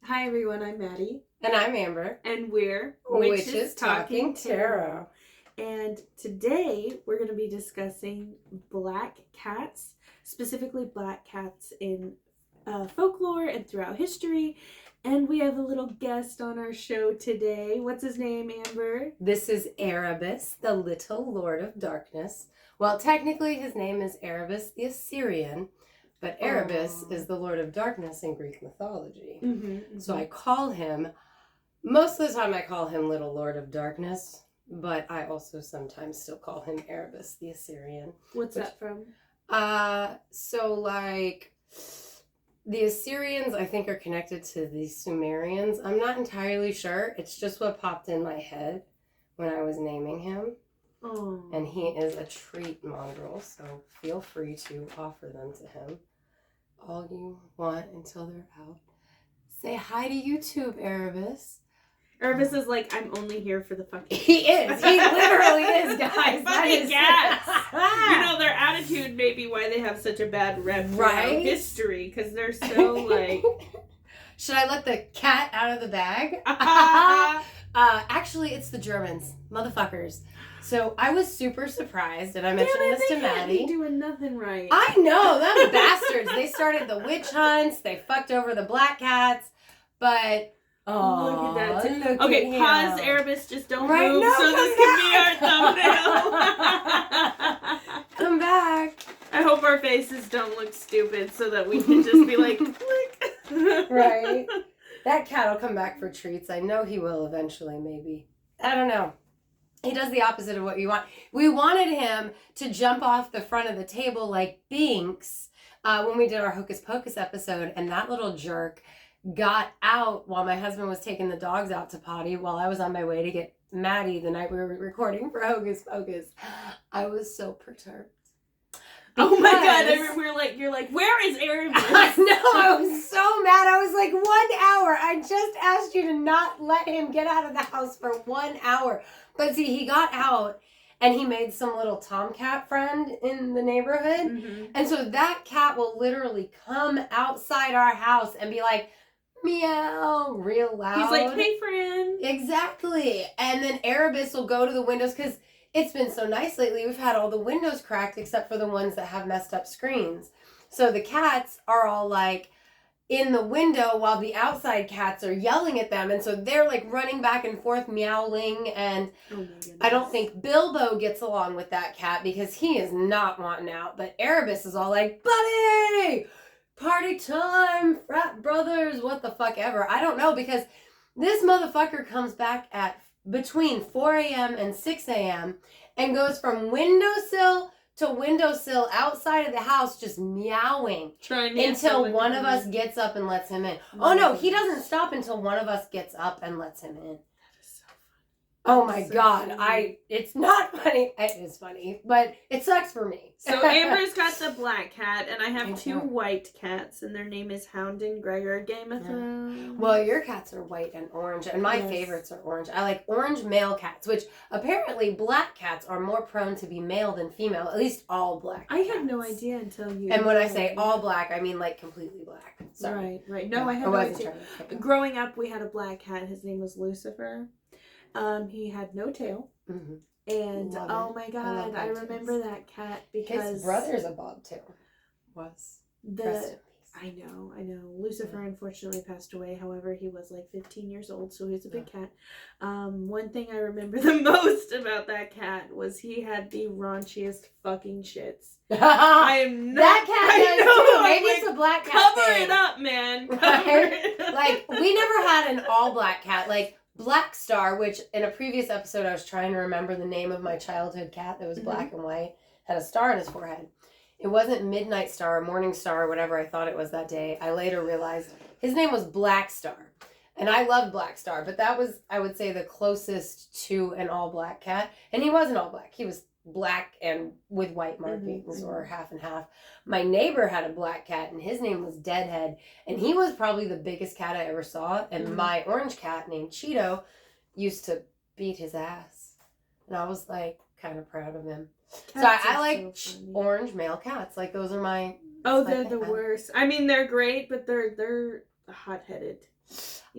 Hi everyone, I'm Maddie. And I'm Amber. And we're Witches Talking Tarot. And today we're going to be discussing black cats, specifically black cats in folklore and throughout history. And we have a little guest on our show today. What's his name, Amber? This is Erebus, the Little Lord of Darkness. Well, technically his name is Erebus the Assyrian, but Erebus is the Lord of Darkness in Greek mythology. So I call him, most of the time I call him Little Lord of Darkness, but I also sometimes still call him Erebus the Assyrian. What's that from? The Assyrians, I think, are connected to the Sumerians. I'm not entirely sure. It's just what popped in my head when I was naming him. Oh. And he is a treat mongrel, so feel free to offer them to him all you want until they're out. Say hi to YouTube, Erebus. Erebus is like, I'm only here for the fucking... He is. He literally is, guys. Fucking cats. You know, their attitude may be why they have such a bad rep throughout history, because they're so, like... Should I let the cat out of the bag? Actually, it's the Germans. Motherfuckers. So I was super surprised, and I mentioned this to Maddie. They're doing nothing right. I know, them bastards. They started the witch hunts. They fucked over the black cats. But look at that. Look okay, at pause, him. Erebus. Just don't Right, move. no, So this can be our thumbnail. Come back. I hope our faces don't look stupid, so that we can just be like, click. Right. That cat will come back for treats. I know he will eventually. Maybe. I don't know. He does the opposite of what you want. We wanted him to jump off the front of the table like Binks when we did our Hocus Pocus episode, and that little jerk got out while my husband was taking the dogs out to potty while I was on my way to get Maddie the night we were recording for Hocus Pocus. I was so perturbed. Oh my god, you're like, where is Erebus? I know, I was so mad. I was like, 1 hour. I just asked you to not let him get out of the house for 1 hour. But see, he got out and he made some little tomcat friend in the neighborhood. And so that cat will literally come outside our house and be like, meow, real loud. He's like, hey, friend. Exactly. And then Erebus will go to the windows because it's been so nice lately. We've had all the windows cracked except for the ones that have messed up screens. So the cats are all like in the window while the outside cats are yelling at them. And so they're like running back and forth, meowing. And I don't think Bilbo gets along with that cat because he is not wanting out. But Erebus is all like, buddy, party time, frat brothers, what the fuck ever. I don't know, because this motherfucker comes back at between 4 a.m. and 6 a.m. and goes from windowsill to windowsill outside of the house just meowing until one of us gets up and lets him in. Oh no, he doesn't stop until one of us gets up and lets him in. Oh my god, it's not funny. It is funny, but it sucks for me. So Amber's got the black cat, and I have two white cats, and their name is Hound and Gregor. Game of Thrones. Well, your cats are white and orange, and my favorites are orange. I like orange male cats, which apparently black cats are more prone to be male than female, at least all black cats. I had no idea until you... And when I say all black, I mean like completely black. Sorry. Right. No, I had no idea. Growing up, we had a black cat. His name was Lucifer. He had no tail. And oh my god, I remember that cat because his brother's a bobtail. I know. Lucifer unfortunately passed away. However, he was like 15 years old, so he's a big cat. One thing I remember the most about that cat was he had the raunchiest fucking shits. I am not. That cat does too. Maybe it's a black cat. Cover it up, man. Like, we never had an all black cat. Like, Black Star, which in a previous episode I was trying to remember the name of my childhood cat that was black and white, had a star on his forehead. It wasn't Midnight Star or Morning Star or whatever I thought it was that day. I later realized his name was Black Star. And I loved Black Star, but that was, I would say, the closest to an all black cat. And he wasn't all black. He was black and with white markings or half and half. My neighbor had a black cat and his name was Deadhead, and he was probably the biggest cat I ever saw. And my orange cat named Cheeto used to beat his ass, and I was like kind of proud of him. Cats so I like orange male cats. Like, those are my they're the worst. I mean, they're great, but they're hot-headed.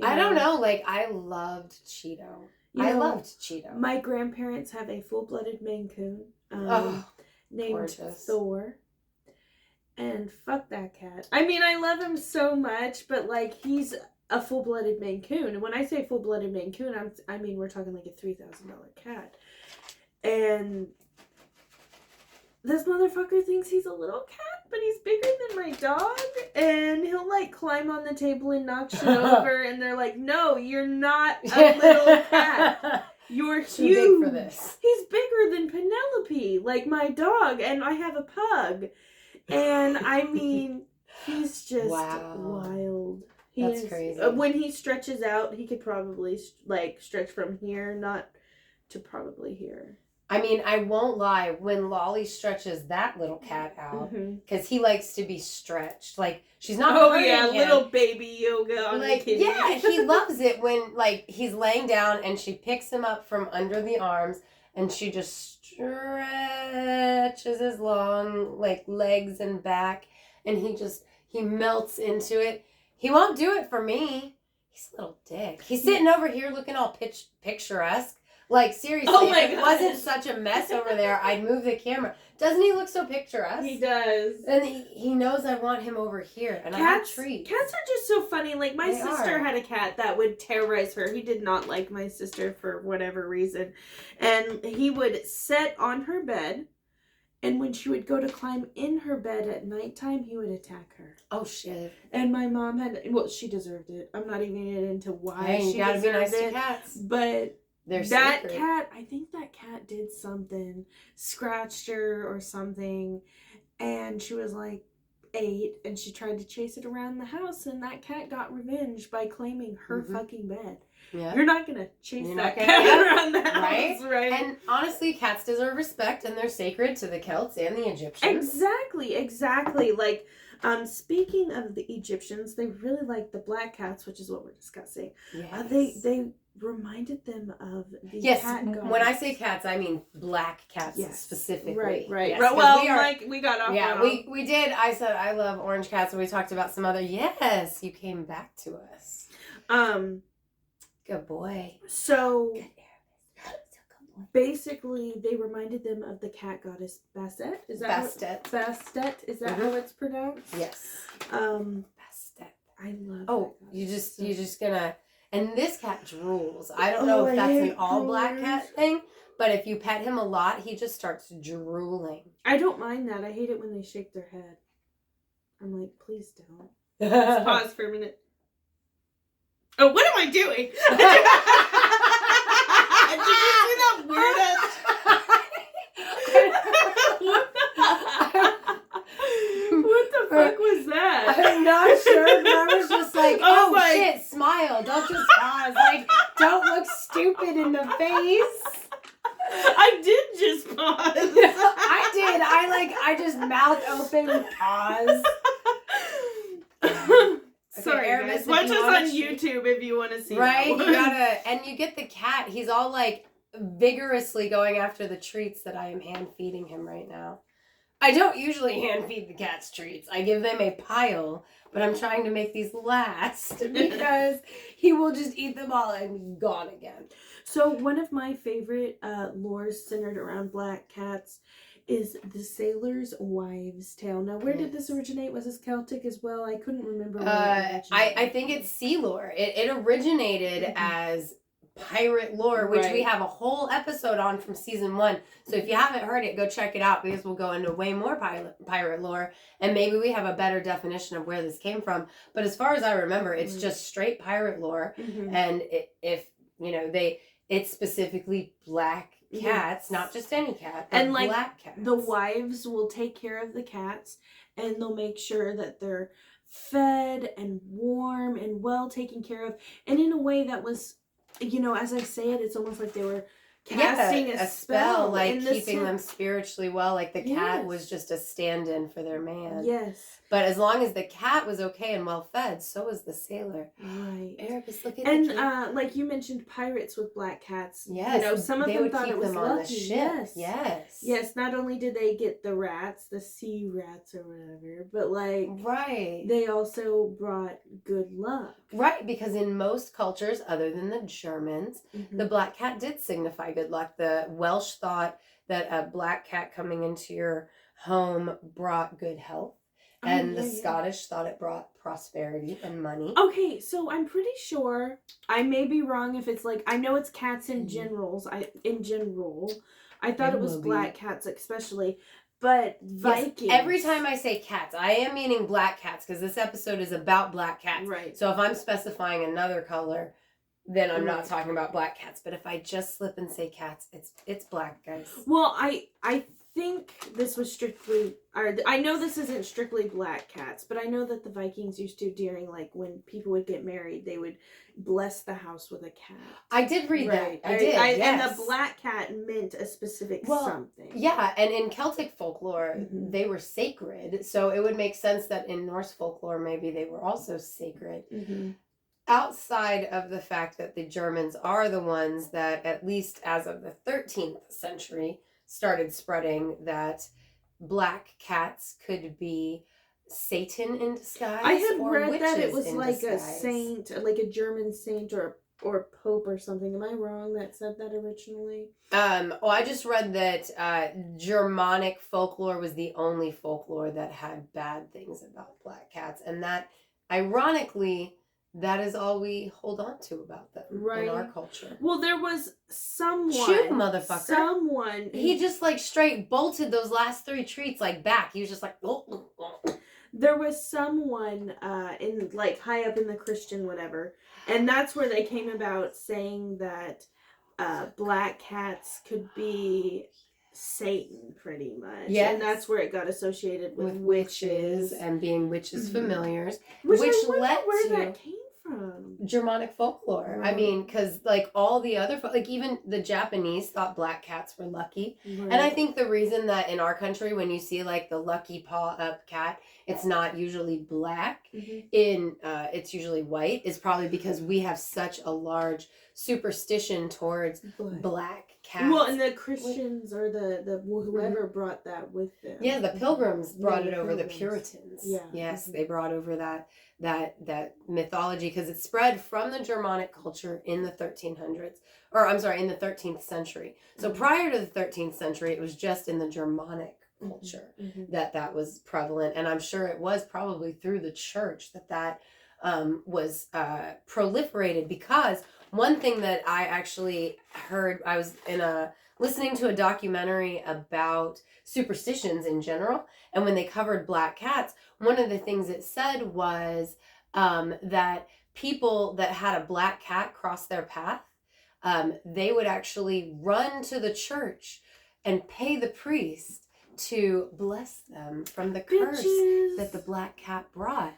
I don't know. Like, I loved Cheeto. I loved Cheeto. My grandparents have a full-blooded Maine Coon named gorgeous. Thor. And fuck that cat. I mean, I love him so much, but, like, he's a full-blooded Maine Coon. And when I say full-blooded Maine Coon, I mean, we're talking like a $3,000 cat. And this motherfucker thinks he's a little cat, but he's bigger than my dog. And he'll, like, climb on the table and knock shit over. And they're like, no, you're not a little cat. You're huge. Too big for this. He's bigger than Penelope, like my dog. And I have a pug. And I mean, he's just wild. That's crazy. When he stretches out, he could probably, like, stretch from here, not to probably here. I mean, I won't lie, when Lolly stretches that little cat out, because he likes to be stretched. Like, she's not hurting him. Little baby yoga on the kitty. Yeah, he loves it when, like, he's laying down and she picks him up from under the arms and she just stretches his long, like, legs and back, and he melts into it. He won't do it for me. He's a little dick. He's sitting over here looking all picturesque. Like, seriously, if it wasn't such a mess over there, I'd move the camera. Doesn't he look so picturesque? He does. And he knows I want him over here, and I have treats. Cats are just so funny. Like, my sister had a cat that would terrorize her. He did not like my sister for whatever reason. And he would sit on her bed, and when she would go to climb in her bed at nighttime, he would attack her. Oh, shit. And my mom she deserved it. I'm not even getting into why she gotta be nice deserved to it. cats. But that cat, I think that cat did something, scratched her or something, and she was like 8, and she tried to chase it around the house, and that cat got revenge by claiming her fucking bed. Yeah. You're not gonna chase that cat around the house, right? And honestly, cats deserve respect, and they're sacred to the Celts and the Egyptians. Exactly. Like, speaking of the Egyptians, they really like the black cats, which is what we're discussing. Yes. They reminded them of the cat gods. When I say cats, I mean black cats specifically. Right. Yes, well, we got off. Yeah, we did. I said I love orange cats, and we talked about some other. Yes, you came back to us. Good boy. So basically, they reminded them of the cat goddess Bastet. Is that Bastet? Is that how it's pronounced? Yes. Bastet. I love. Oh, you're just gonna. And this cat drools. I don't know if that's an all black cat thing, but if you pet him a lot, he just starts drooling. I don't mind that. I hate it when they shake their head. I'm like, please don't. Let's pause for a minute. Oh, what am I doing? Did you see that weird What the fuck was that? I'm not sure, but I was just like, shit, smile. Don't just pause. Like, don't look stupid in the face. I did just pause. I did. I just mouth open, pause. Sorry, guys. Watch us on YouTube if you want to see. Right? You gotta, and you get the cat. He's all like vigorously going after the treats that I am hand feeding him right now. I don't usually hand feed the cats treats. I give them a pile, but I'm trying to make these last because he will just eat them all and be gone again. So one of my favorite lores centered around black cats is the Sailor's Wives' Tale. Now, where did this originate? Was this Celtic as well? I couldn't remember. I think it's sea lore. It originated as pirate lore, which we have a whole episode on from season 1. So if you haven't heard it, go check it out because we'll go into way more pirate lore, and maybe we have a better definition of where this came from. But as far as I remember, it's just straight pirate lore, and it's specifically black cats, not just any cat, but like black cats. The wives will take care of the cats, and they'll make sure that they're fed and warm and well taken care of, and in a way that was, as I say it, it's almost like they were casting a spell, like in the keeping them spiritually well. Like the cat was Yes. just a stand-in for their man. Yes. But as long as the cat was okay and well fed, so was the sailor. Right. Erebus, look at And the cat. like you mentioned, pirates with black cats. Yes, You know, some of they them would thought keep it was them on lucky. the ship. Yes. Yes. Yes. Not only did they get the rats, the sea rats or whatever, but like Right. they also brought good luck. Right, because in most cultures, other than the Germans, Mm-hmm. the black cat did signify good luck. The Welsh thought that a black cat coming into your home brought good health. And the Scottish thought it brought prosperity and money. Okay, so I'm pretty sure, I may be wrong if it's like, I know it's cats in general. I thought it was black cats especially, but Vikings. Yes, every time I say cats, I am meaning black cats because this episode is about black cats. Right. So if I'm specifying another color, then I'm not talking about black cats. But if I just slip and say cats, it's black, guys. Well, I think this was strictly, or I know this isn't strictly black cats, but I know that the Vikings used to, during like when people would get married, they would bless the house with a cat. I did read that. I did. Yes. And the black cat meant a specific something. Yeah, and in Celtic folklore, they were sacred, so it would make sense that in Norse folklore, maybe they were also sacred. Mm-hmm. Outside of the fact that the Germans are the ones that, at least as of the 13th century, started spreading that black cats could be Satan in disguise. I had or read that it was like disguise. a saint, like a German saint or pope or something. Am I wrong that said that originally? I just read that Germanic folklore was the only folklore that had bad things about black cats, and that, ironically, that is all we hold on to about them in our culture. Well, there was someone. Shoot, motherfucker. Someone. He just like straight bolted those last 3 treats like back. He was just like, oh. There was someone in like high up in the Christian whatever, and that's where they came about saying that black cats could be Satan, pretty much. Yes. And that's where it got associated with witches and being witches' familiars, which led where to that came from. Germanic folklore. Right. I mean, because like all the other, like even the Japanese thought black cats were lucky. Right. And I think the reason that in our country, when you see like the lucky paw up cat, it's not usually black, it's usually white, is probably because we have such a large superstition towards black cats. Well, and the Christians or the whoever brought that with them. Yeah, the Pilgrims brought it over. The Puritans. Yeah. Yes, they brought over that mythology because it spread from the Germanic culture in the 1300s, or I'm sorry, in the 13th century. So prior to the 13th century, it was just in the Germanic culture that was prevalent, and I'm sure it was probably through the church that was proliferated. Because one thing that I actually heard, I was listening to a documentary about superstitions in general, and when they covered black cats, one of the things it said was that people that had a black cat cross their path, they would actually run to the church and pay the priest to bless them from the curse that the black cat brought.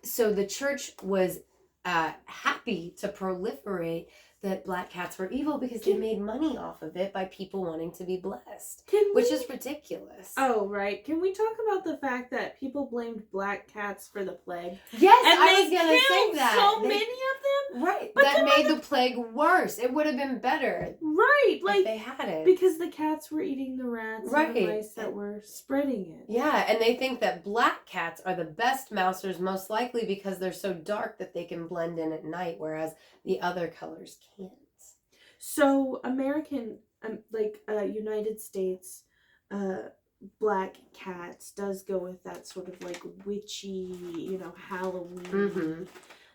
So the church was happy to proliferate that black cats were evil because they made money off of it by people wanting to be blessed, which is ridiculous. Oh, right. Can we talk about the fact that people blamed black cats for the plague? Yes, and I was going to say that. So many of them? Right. But that made the plague worse. It would have been better. Right. Like, if they had it. Because the cats were eating the rats and the mice that were spreading it. Yeah, and they think that black cats are the best mousers, most likely because they're so dark that they can blend in at night, whereas the other colors can't. So American, United States, black cats does go with that sort of like witchy, Halloween.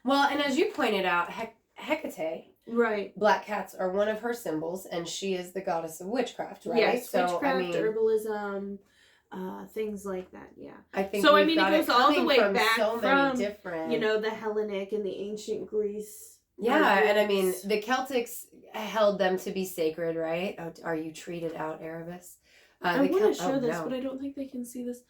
Well, and as you pointed out, Hecate, right? Black cats are one of her symbols, and she is the goddess of witchcraft, right? Yes, witchcraft, herbalism, things like that. Yeah, I think so. I mean, it goes all the way back from different, the Hellenic and the ancient Greece. Yeah, and I mean, the Celtics held them to be sacred, right? Oh, are you treated out, Erebus? I want to show this, but I don't think they can see this.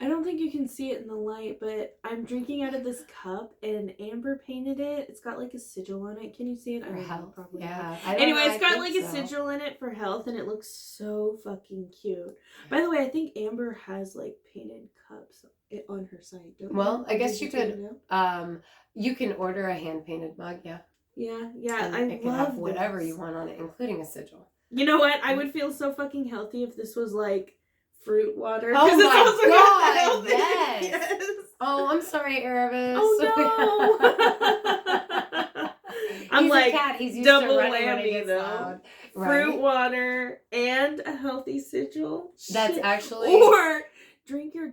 I don't think you can see it in the light, but I'm drinking out of this cup, and Amber painted it. It's got like a sigil on it. Can you see it? I For don't know, health. probably Yeah. not. I don't Anyway, know, it's got I like think a so. sigil in it for health, and it looks so fucking cute. By the way, I think Amber has like painted cups on her site. Don't Well, you? I Or guess did you take could. it out? You can order a hand painted mug, yeah. Yeah, And I it can love have whatever this. you want on it, including a sigil. You know what? I would feel so fucking healthy if this was like fruit water. Oh It's my also god, healthy. yes. Yes. Oh, I'm sorry, Erebus. Oh no. I'm He's like a cat. He's used double to running when it whammy gets though. loud. Fruit Right? water and a healthy sigil. That's Shit. actually Or drink your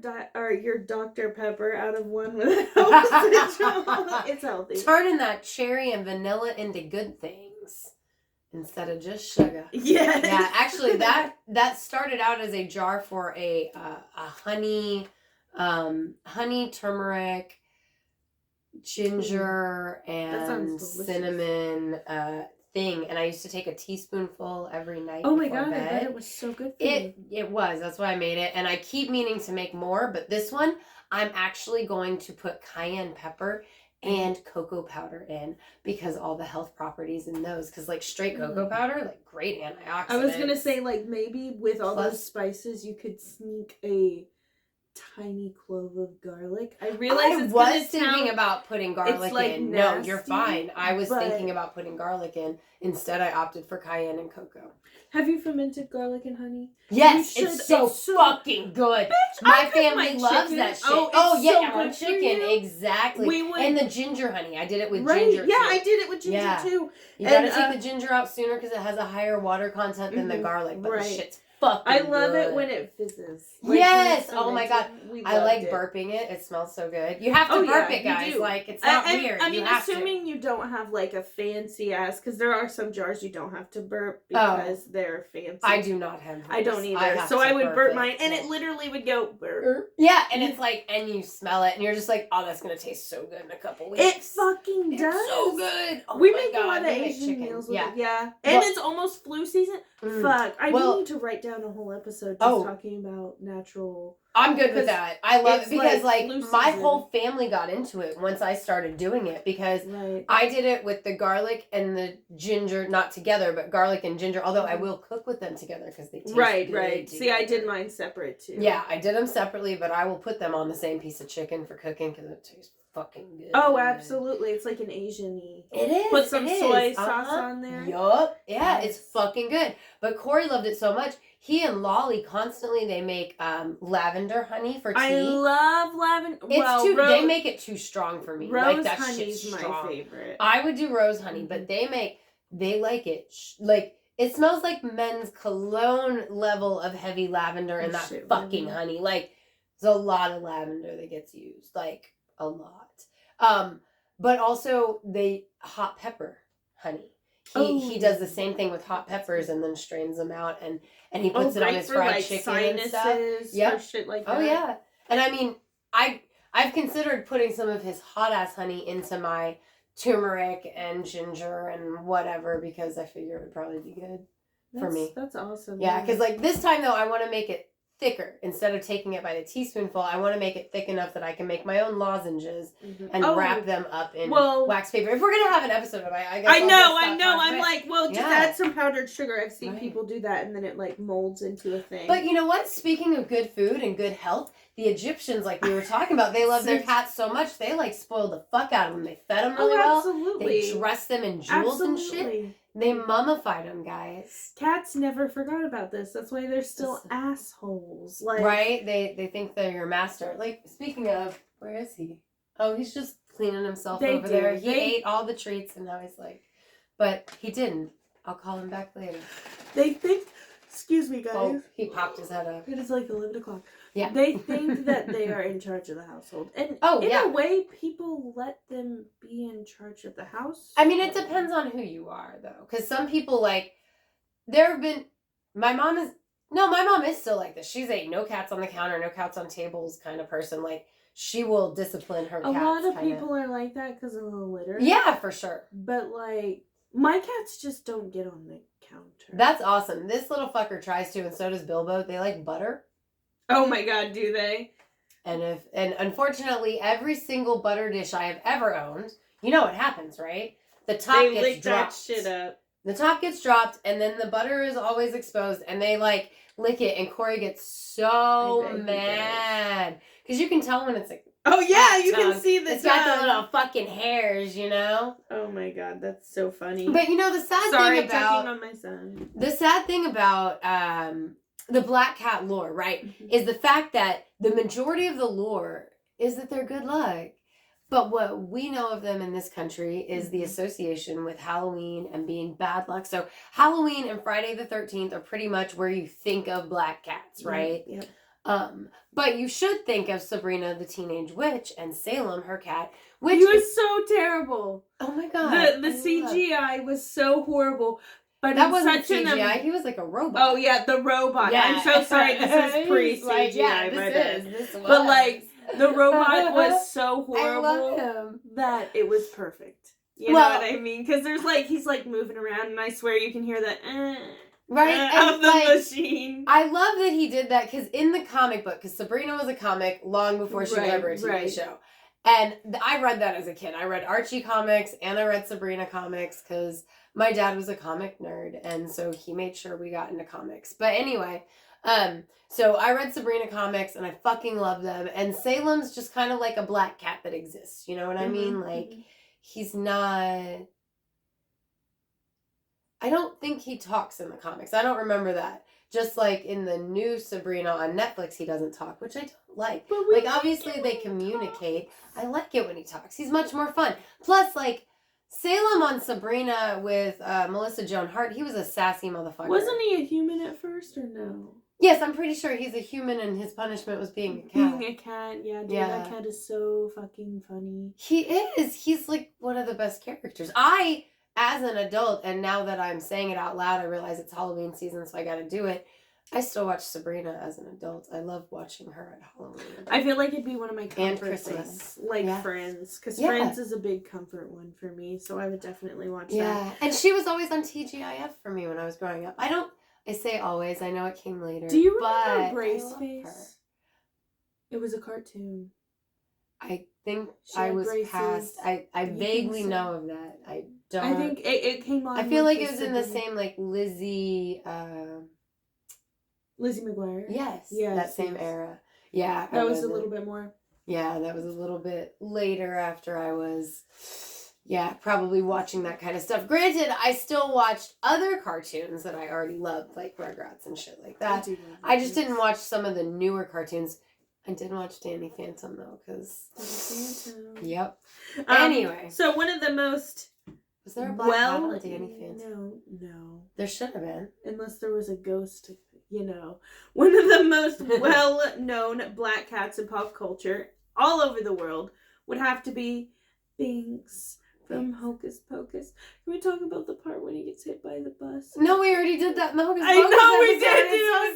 your Dr. Pepper out of one with a healthy sigil. It's healthy. turning that cherry and vanilla into good things instead of just sugar. Yes. Yeah, actually, that started out as a jar for a honey, turmeric, ginger, and cinnamon thing, and I used to take a teaspoonful every night. Oh my before god, bed. I bet it was so good for you. It was. That's why I made it, and I keep meaning to make more. But this one, I'm actually going to put cayenne pepper and cocoa powder in because all the health properties in those. Because like straight cocoa powder, like great antioxidants. I was gonna say like maybe with all those spices you could sneak a tiny clove of garlic. I realized I it's was thinking about putting garlic like in. nasty, No, you're fine. I was but- thinking about putting garlic in. Instead, I opted for cayenne and cocoa. Have you fermented garlic and honey? Yes, You it's should. so fucking good. Bitch, My I cook family my loves chicken. that shit. Oh, it's yeah, so on good for chicken, you. exactly. We would- And the ginger honey, I did it with Right? ginger. Yeah, too. I did it with ginger Yeah. too. You gotta take the ginger out sooner because it has a higher water content than the garlic. But right. the shit's fucking I love good. it when it fizzes. Yes! when it's Oh my god. fermented. We I like loved it. burping it. It smells so good. You have to Oh, burp yeah, it, you guys. do. Like, it's not And, weird. I mean, you have assuming you don't have like a fancy ass, because there are some jars you don't have to burp because they're fancy. I do not have those. I don't either. have So to I would burp it. mine, and it literally would go burp. Yeah, and it's like, and you smell it, and you're just like, oh, that's gonna taste so good in a couple weeks. It fucking It's does. so good. Oh We my make God, a lot of we make Asian chicken. meals with Yeah. it. Yeah. And Well- it's almost flu season. Fuck. I need to write down a whole episode just talking about natural. I'm good with that. I love it because like like flu my season. whole family got into it once I started doing it because Right. I did it with the garlic and the ginger, not together, but garlic and ginger. Although I will cook with them together because they taste Right, good right. See, I did together. mine separate too. Yeah, I did them separately, but I will put them on the same piece of chicken for cooking because it tastes fucking good. Oh, absolutely. It's like an Asian-y. It is. Put some it soy is. sauce on there. Yup. Yeah, it's Yes. fucking good. But Corey loved it so much. He and Lolly constantly they make lavender honey for tea. I love lavender. It's they make it too strong for me. Rose like that honey's shit's my strong. favorite. I would do rose honey, but they like it like it smells like men's cologne level of heavy lavender in that Shit, fucking really? honey. Like there's a lot of lavender that gets used, like a lot. But also they hot pepper honey. He does the same thing with hot peppers and then strains them out and he puts it on his fried chicken and stuff. Yeah, shit like that. Oh yeah, and I mean I've considered putting some of his hot ass honey into my turmeric and ginger and whatever because I figure it would probably be good for me. That's awesome. Yeah, because like this time though I want to make it thicker instead of taking it by the teaspoonful. I want to make it thick enough that I can make my own lozenges and wrap them up in wax paper. If we're gonna have an episode of it, I know. I'm like, just add some powdered sugar. I've seen people do that, and then it like molds into a thing. But you know what? Speaking of good food and good health, the Egyptians, like we were talking about, they love their cats so much they like spoiled the fuck out of them. They fed them really well. Absolutely. They dressed them in jewels and shit. They mummified them, guys. Cats never forgot about this. That's why they're still assholes. Like, right? They think they're your master. Like, speaking of, where is he? Oh, he's just cleaning himself over there. He ate all the treats and now he's like, but he didn't. I'll call him back later. They think, excuse me, guys. Oh, he popped his head up. It is like 11 o'clock. Yeah. They think that they are in charge of the household. And in a way, people let them be in charge of the house. I mean, it depends on who you are, though. Because some people, like, there have been... my mom is still like this. She's a no cats on the counter, no cats on tables kind of person. Like, she will discipline her cats. A lot of people are like that because of the litter. Yeah, for sure. But, like, my cats just don't get on the counter. That's awesome. This little fucker tries to, and so does Bilbo. They like butter. Oh my god, do they? And unfortunately, every single butter dish I have ever owned, you know what happens, right? The top They gets lick dropped. that shit up. The top gets dropped, and then the butter is always exposed, and they like lick it, and Corey gets so mad because you can tell when it's like, oh yeah, you can see the it's got the little fucking hairs, you know. Oh my god, that's so funny. But you know the sad thing about checking on my son. The sad thing about the black cat lore, right, is the fact that the majority of the lore is that they're good luck. But what we know of them in this country is the association with Halloween and being bad luck. So Halloween and Friday the 13th are pretty much where you think of black cats, right? Yeah. But you should think of Sabrina the Teenage Witch and Salem, her cat, which he was so terrible. Oh my god. The CGI was so horrible. But that wasn't CGI. He was like a robot. Oh yeah, the robot. Yeah. I'm so sorry. This is pre-CGI. Like, yeah, this was. But like the robot was so horrible I love him. that it was perfect. You know what I mean? Because there's like he's like moving around, and I swear you can hear the of the machine. I love that he did that because in the comic book, because Sabrina was a comic long before she was ever a TV show. And I read that as a kid. I read Archie comics and I read Sabrina comics because my dad was a comic nerd. And so he made sure we got into comics. But anyway, so I read Sabrina comics and I fucking love them. And Salem's just kind of like a black cat that exists. You know what I mean? Like, he's not... I don't think he talks in the comics. I don't remember that. Just like in the new Sabrina on Netflix, he doesn't talk, which I don't like. But like, obviously they communicate. I like it when he talks. He's much more fun. Plus, like, Salem on Sabrina with Melissa Joan Hart, he was a sassy motherfucker. Wasn't he a human at first or no? Yes, I'm pretty sure he's a human and his punishment was being a cat. Being a cat, yeah, dude, that cat is so fucking funny. He is. He's like one of the best characters. As an adult, and now that I'm saying it out loud, I realize it's Halloween season, so I gotta do it. I still watch Sabrina as an adult. I love watching her at Halloween. I feel like it'd be one of my comfort Christmas. things. Like Friends. Because Friends is a big comfort one for me, so I would definitely watch that. Yeah, and she was always on TGIF for me when I was growing up. I say always, I know it came later. Do you remember Braceface? It was a cartoon. I think I was past. I vaguely know of that. I think it came on. I feel like it was in the same like Lizzie McGuire. Yes. That same era. Yeah. That was a little bit more. Yeah, that was a little bit later after I was probably watching that kind of stuff. Granted, I still watched other cartoons that I already loved, like Rugrats and shit like that. I just didn't watch some of the newer cartoons. I did watch Danny Phantom though, because yep. Anyway, so one of the most was there a black cat on Danny Phantom? No. There should have been, unless there was a ghost. You know, one of the most well-known black cats in pop culture all over the world would have to be Binks from Hocus Pocus. Can we talk about the part when he gets hit by the bus? No, we already did that in the Hocus Pocus. I know we did.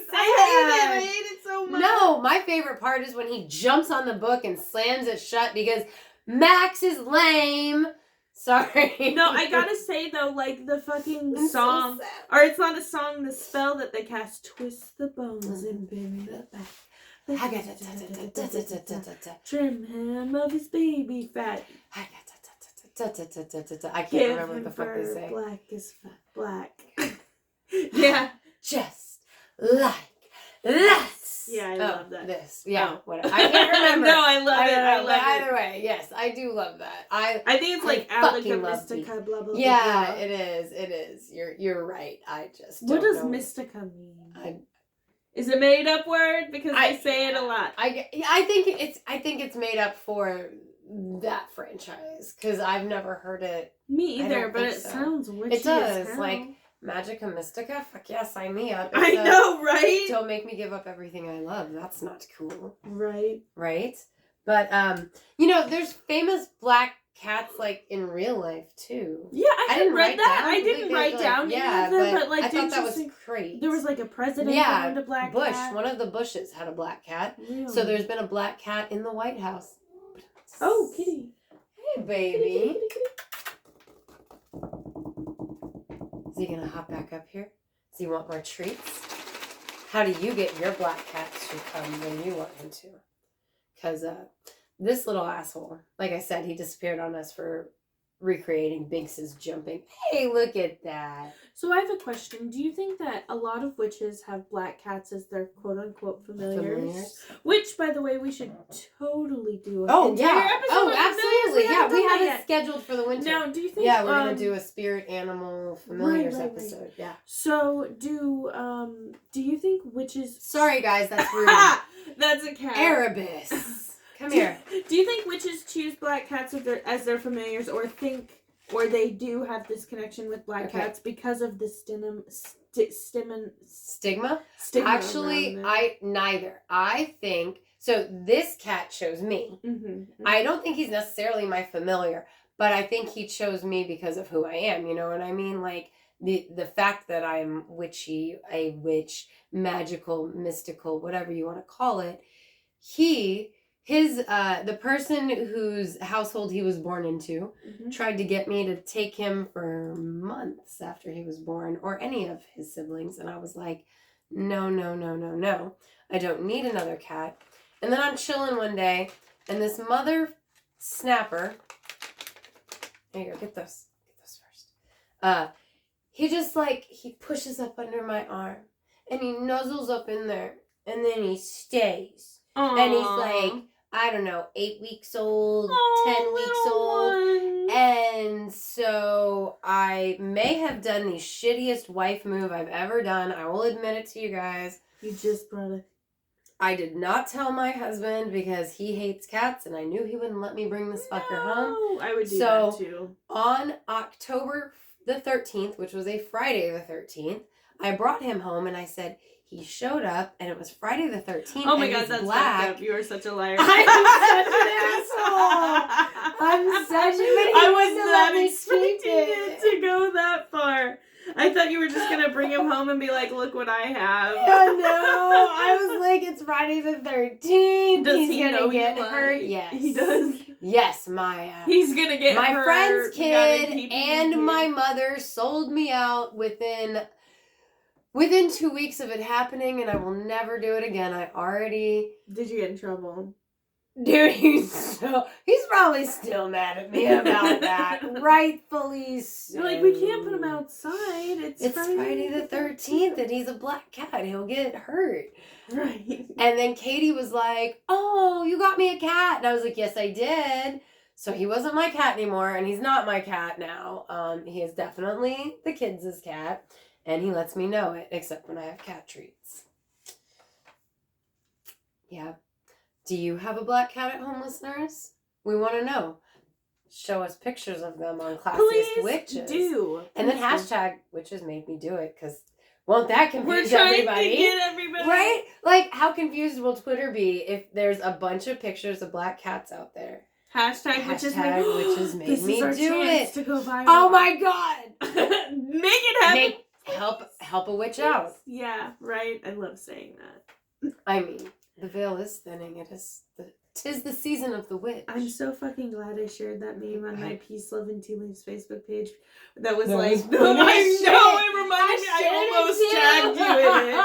So I hate it so much. No, my favorite part is when he jumps on the book and slams it shut because Max is lame. Sorry. No, I gotta say though, like the fucking song, or it's not a song, the spell that they cast, twist the bones and bend the back. Trim him of his baby fat. I can't remember what the fuck they say. Black is fat. Black. Yeah. Just like that. Yeah, I love that. Whatever. I can't remember. No, I love it. I love it. Either way, yes, I do love that. I think it's like Allica Mystica, blah, blah, blah. Yeah, it is. It is. You're right. I just What does Mystica mean? Is it made up word? Because I say it a lot. I think it's made up for that franchise because I've never heard it. Me either, but it sounds witchy. It does. Like Magica Mystica? Fuck yeah, sign me up. I know, right? Don't make me give up everything I love. That's not cool. Right. Right? But, there's famous black cats, like, in real life, too. Yeah, I didn't write that. I didn't write down any of them, but like, I thought that was great. There was, like, a president who owned a black Bush. cat. One of the Bushes had a black cat. Really? So there's been a black cat in the White House. Oh, kitty. Hey, baby. Kitty. Is he gonna hop back up here? Does he want more treats? How do you get your black cat to come when you want him to? because this little asshole, like I said, he disappeared on us for recreating Binks's jumping. Hey, look at that. So I have a question. Do you think that a lot of witches have black cats as their quote-unquote familiars? Which, by the way, we should totally do an entire episode on absolutely. familiars. We have it scheduled for the winter. Now, do you think... Yeah, we're going to do a spirit animal familiars episode. Right. Yeah. So, do you think witches... Sorry, guys, that's rude. That's a cat. Erebus. Come here. Do you think witches choose black cats as their familiars, or they do have this connection with black cats because of the stigma? Actually, neither. I think so. This cat chose me. Mm-hmm. I don't think he's necessarily my familiar, but I think he chose me because of who I am. You know what I mean? Like the fact that I'm witchy, a witch, magical, mystical, whatever you want to call it. The person whose household he was born into tried to get me to take him for months after he was born, or any of his siblings, and I was like, no. I don't need another cat. And then I'm chilling one day, and this mother snapper, there you go, get those first. He pushes up under my arm, and he nuzzles up in there, and then he stays. Aww. And he's like, I don't know, 8 weeks old, 10 weeks old. One. And so I may have done the shittiest wife move I've ever done. I will admit it to you guys. You just brought it. I did not tell my husband because he hates cats, and I knew he wouldn't let me bring this fucker home. I would do that too. On October the 13th, which was a Friday the 13th, I brought him home, and I said... He showed up, and it was Friday the 13th. Oh my God, that's black. Fucked up. You are such a liar. I'm such an asshole. I was not expecting it to go that far. I thought you were just going to bring him home and be like, look what I have. Oh, no. I was like, it's Friday the 13th. Does he going know to get hurt? Yes. He does? Yes, he's going to get hurt. My friend's kid and my mother sold me out within 2 weeks of it happening, and I will never do it again. Did you get in trouble? Dude, he's probably still mad at me about that. Rightfully so. You're like, we can't put him outside. It's Friday the 13th, and he's a black cat. He'll get hurt. Right. And then Katie was like, oh, you got me a cat. And I was like, yes, I did. So he wasn't my cat anymore, and he's not my cat now. He is definitely the kids' cat. And he lets me know it, except when I have cat treats. Yeah. Do you have a black cat at home, listeners? We want to know. Show us pictures of them on Classiest Witches. Do. And then hashtag witches made me do it, because won't that confuse everybody? We're trying to get everybody. Right? Like, how confused will Twitter be if there's a bunch of pictures of black cats out there? Hashtag witches made me do it. To go viral. Oh my God. Make it happen. Help a witch out. Yeah, right. I love saying that. I mean, the veil is thinning. Tis the season of the witch. I'm so fucking glad I shared that meme on my Peace, Love, and Tea Leaves Facebook page. That was like, it reminded me. I almost tagged you in it.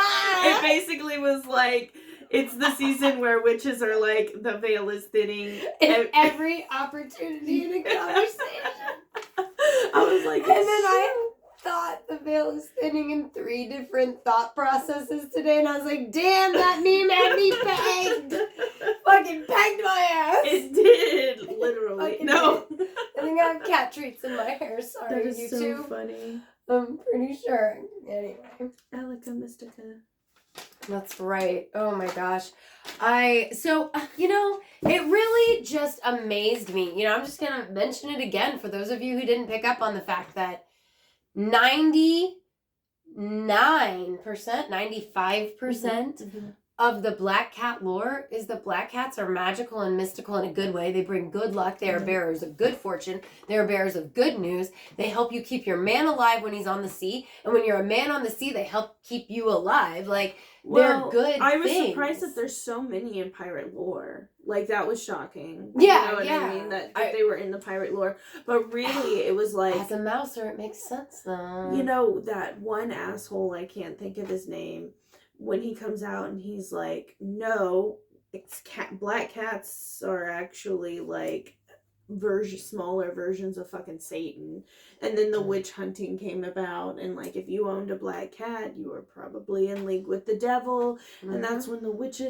It basically was like, it's the season where witches are like, the veil is thinning. Every opportunity in a conversation. I was like, and then I thought the veil is thinning in 3 different thought processes today, and I was like, damn, that meme had me pegged. Fucking pegged my ass. It did, literally. No. Did. I think I have cat treats in my hair. Sorry, that is you so two. Funny. I'm pretty sure. Anyway. Alika Mystica. That's right. Oh my gosh. It really just amazed me. I'm just going to mention it again for those of you who didn't pick up on the fact that 99%, 95% of the black cat lore is the black cats are magical and mystical in a good way. They bring good luck. They are bearers of good fortune. They are bearers of good news. They help you keep your man alive when he's on the sea. And when you're a man on the sea, they help keep you alive. Like, they're good I was things. surprised that there's so many in pirate lore. Like, that was shocking. Yeah, you know what I mean? That they were in the pirate lore. But really, it was like... As a mouser, it makes sense, though. You know, that one asshole, I can't think of his name, when he comes out and he's like, no, black cats are actually like smaller versions of fucking Satan. And then the witch hunting came about, and like if you owned a black cat, you were probably in league with the devil. And that's when the witch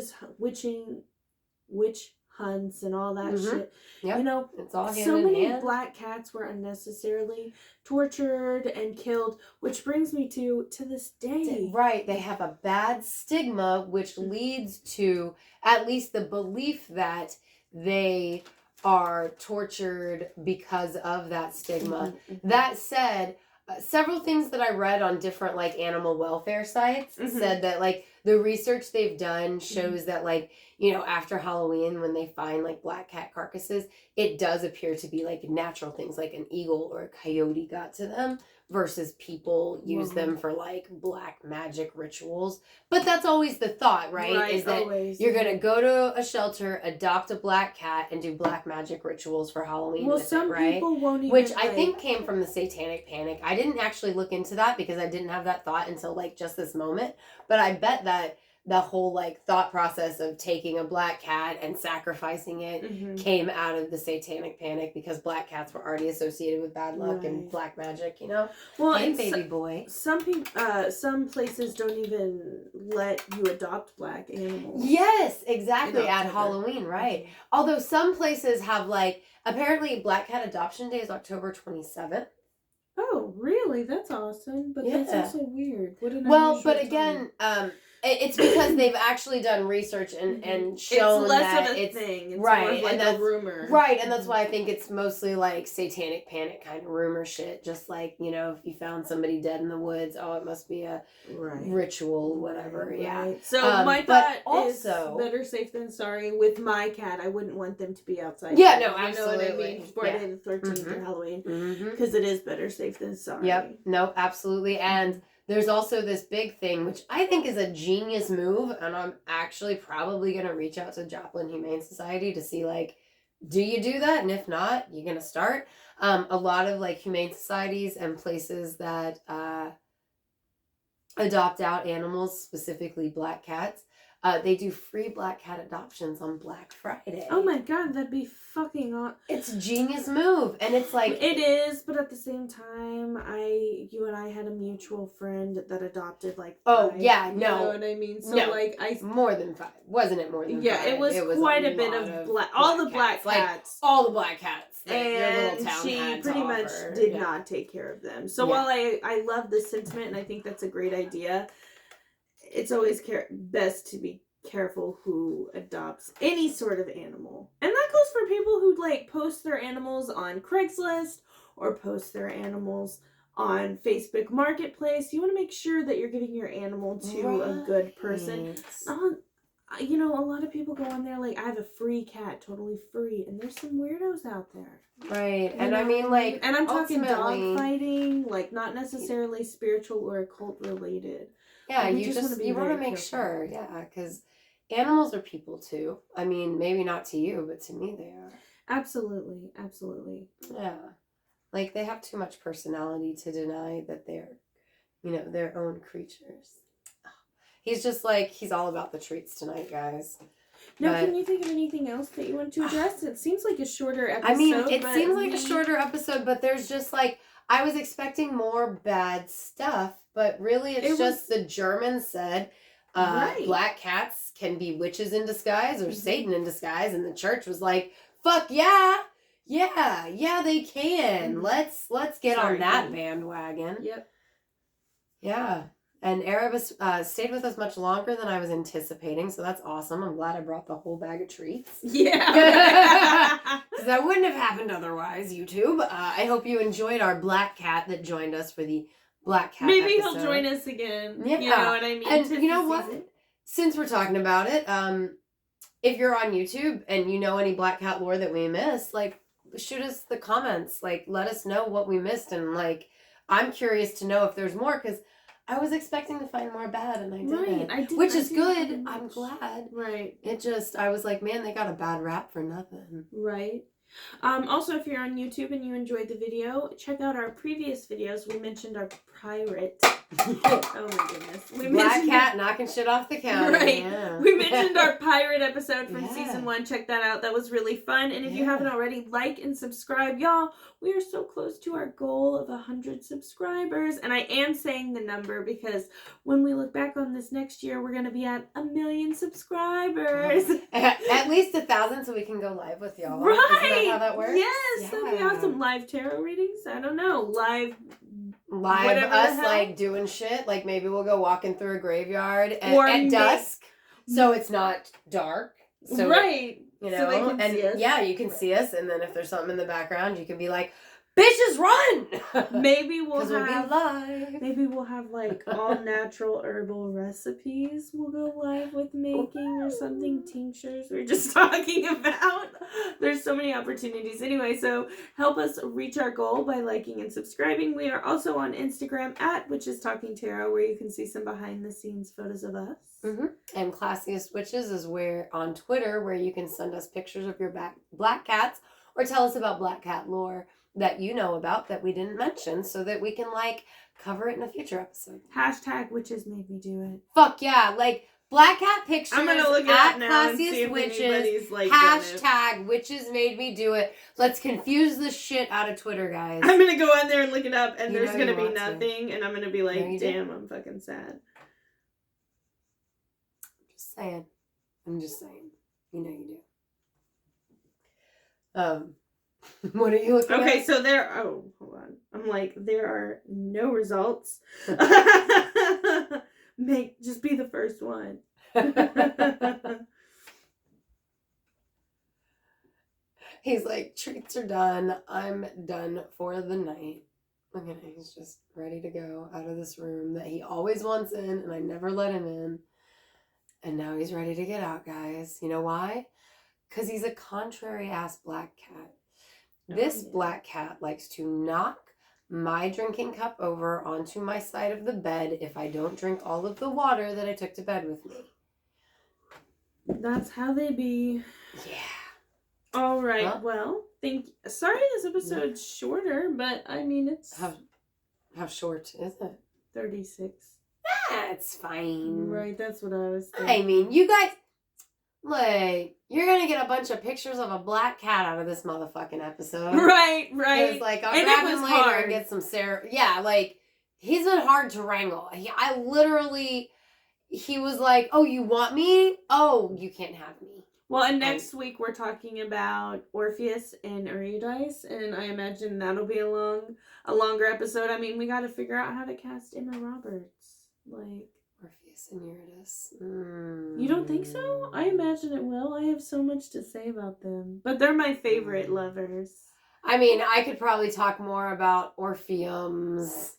hunts and all that shit. Yep. You know, it's all so many hand. black cats were unnecessarily tortured and killed, which brings me to this day. Right, they have a bad stigma, which leads to at least the belief that they are tortured because of that stigma. That said, several things that I read on different like animal welfare sites said that like the research they've done shows that like, you know, after Halloween when they find like black cat carcasses, it does appear to be like natural things like an eagle or a coyote got to them versus people use them for like black magic rituals. But that's always the thought, right? Is that always, you're going to go to a shelter, adopt a black cat, and do black magic rituals for Halloween with some it, right? People won't even, which I think came from the Satanic Panic. I didn't actually look into that because I didn't have that thought until like just this moment. But I bet that the whole like thought process of taking a black cat and sacrificing it came out of the Satanic Panic because black cats were already associated with bad luck and black magic, you know. Well, hey, baby boy. Some people, some places don't even let you adopt black animals. Yes, exactly. At Halloween, right? Although some places have like apparently Black Cat Adoption Day is October 27th. Oh, really? That's awesome. But that's also weird. Well, but again, it's because they've actually done research and shown it's less that of a it's thing. It's right, more of like and that's a rumor. Right, and that's why I think it's mostly like Satanic Panic kind of rumor shit. Just like, you know, if you found somebody dead in the woods, oh, it must be a ritual, whatever. Right. Yeah. So my thought also is better safe than sorry. With my cat, I wouldn't want them to be outside. Yeah, no, absolutely. You know what I mean? Friday the 13th or Halloween, because it is better safe than sorry. Yep. No, absolutely, and. There's also this big thing, which I think is a genius move, and I'm actually probably going to reach out to Joplin Humane Society to see, like, do you do that? And if not, you're going to start. A lot of, like, humane societies and places that adopt out animals, specifically black cats, they do free black cat adoptions on Black Friday. Oh my god, that'd be fucking awesome. It's a genius move. And it's like... It is, but at the same time, you and I had a mutual friend that adopted like 5. Oh, yeah, no. You know what I mean? So like more than 5. Wasn't it more than 5? Yeah, it was quite a bit of all the black cats. Like, all the black cats that and your little town she had pretty to much offer. did not take care of them. So while I love this sentiment and I think that's a great idea, it's always best to be careful who adopts any sort of animal. And that goes for people who like post their animals on Craigslist or post their animals on Facebook Marketplace. You want to make sure that you're giving your animal to a good person. You know, a lot of people go on there like, I have a free cat, totally free, and there's some weirdos out there. Right. And I mean, like, and I'm talking dog fighting, like not necessarily spiritual or occult related. Yeah, you want to make sure. Yeah, because animals are people too. I mean, maybe not to you, but to me they are. Absolutely. Absolutely. Yeah. Like, they have too much personality to deny that they're, you know, their own creatures. He's just like, he's all about the treats tonight, guys. Now, can you think of anything else that you want to address? It seems like a shorter episode. I mean, it seems like a shorter episode, but there's just like, I was expecting more bad stuff, but really it's just the Germans said black cats can be witches in disguise or Satan in disguise, and the church was like, fuck yeah, they can. Let's get on that bandwagon. Yep. Yeah. And Erebus stayed with us much longer than I was anticipating, so that's awesome. I'm glad I brought the whole bag of treats. Yeah. Because that wouldn't have happened otherwise, YouTube. I hope you enjoyed our black cat that joined us for the black cat Maybe episode. He'll join us again. Yeah. You know what I mean? And you know what? Since we're talking about it, if you're on YouTube and you know any black cat lore that we missed, like, shoot us the comments. Like, let us know what we missed. And, like, I'm curious to know if there's more, because I was expecting to find more bad, and I didn't. Right, which is good. I'm glad. Right. It just, I was like, man, they got a bad rap for nothing. Right. Also, if you're on YouTube and you enjoyed the video, check out our previous videos. We mentioned our pirate. Oh my goodness. Black cat knocking shit off the counter. Right. Yeah. We mentioned our pirate episode from Yeah. season 1. Check that out. That was really fun. And if you haven't already, like and subscribe. Y'all, we are so close to our goal of 100 subscribers. And I am saying the number because when we look back on this next year, we're going to be at 1 million subscribers. At least 1,000 so we can go live with y'all. Right. Isn't that how that works? Yes. That'd be awesome. Live tarot readings? I don't know. Live us like doing shit. Like maybe we'll go walking through a graveyard at dusk, so it's not dark. So right. You know, so they can see us. Yeah, you can see us, and then if there's something in the background, you can be like, "Bitches, run!" Maybe we'll be live. Maybe we'll have like all natural herbal recipes. We'll go live with making or something. Tinctures we're just talking about. There's so many opportunities. Anyway, so help us reach our goal by liking and subscribing. We are also on Instagram at Witches Talking Tarot, where you can see some behind the scenes photos of us. Mm-hmm. And Classiest Witches is where on Twitter, where you can send us pictures of your black cats or tell us about black cat lore that you know about that we didn't mention, so that we can like cover it in a future episode. Hashtag Witches Made Me Do It. Fuck yeah, like black cat pictures. I'm gonna look at now and see if anybody's like hashtag Witches Made Me Do It. Let's confuse the shit out of Twitter, guys. I'm gonna go on there and look it up, and You there's know gonna you be want nothing, and I'm gonna be like, No, you damn, I'm fucking sad. Just saying. I'm just saying. You know you do. What are you looking at? Okay, so hold on. I'm like, there are no results. Just be the first one. He's like, treats are done. I'm done for the night. Look at him. He's just ready to go out of this room that he always wants in, and I never let him in. And now he's ready to get out, guys. You know why? Because he's a contrary-ass black cat. This black cat likes to knock my drinking cup over onto my side of the bed if I don't drink all of the water that I took to bed with me. That's how they be. Yeah. All right. Well, sorry this episode's shorter, but I mean it's how short is it? 36. That's fine. Right, that's what I was thinking. I mean, you guys, like, you're gonna get a bunch of pictures of a black cat out of this motherfucking episode. Right. It's like, I'll grab him later and get some Sarah. Yeah, like, he's been hard to wrangle. He was like, oh, you want me? Oh, you can't have me. Well, and next week we're talking about Orpheus and Eurydice, and I imagine that'll be a longer episode. I mean, we got to figure out how to cast Emma Roberts. Like Orpheus and Eurydice. You don't think so? I imagine it will. I have so much to say about them. But they're my favorite lovers. I mean, I could probably talk more about Orpheums,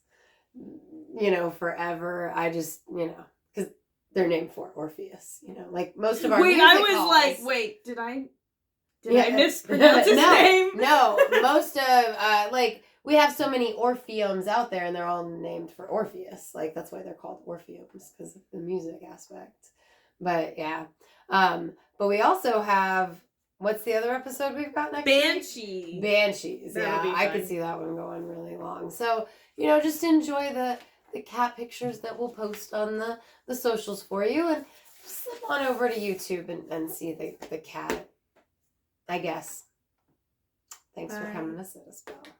forever. I just, because they're named for Orpheus, like most of our music halls. Did I mispronounce his name? No, most of, we have so many Orpheums out there, and they're all named for Orpheus. Like, that's why they're called Orpheums, because of the music aspect. But, yeah. But we also have, what's the other episode we've got next week? Banshees. Yeah, I could see that one going really long. So, just enjoy the cat pictures that we'll post on the socials for you, and slip on over to YouTube and see the cat, I guess. Thanks for coming to sit us, Belle.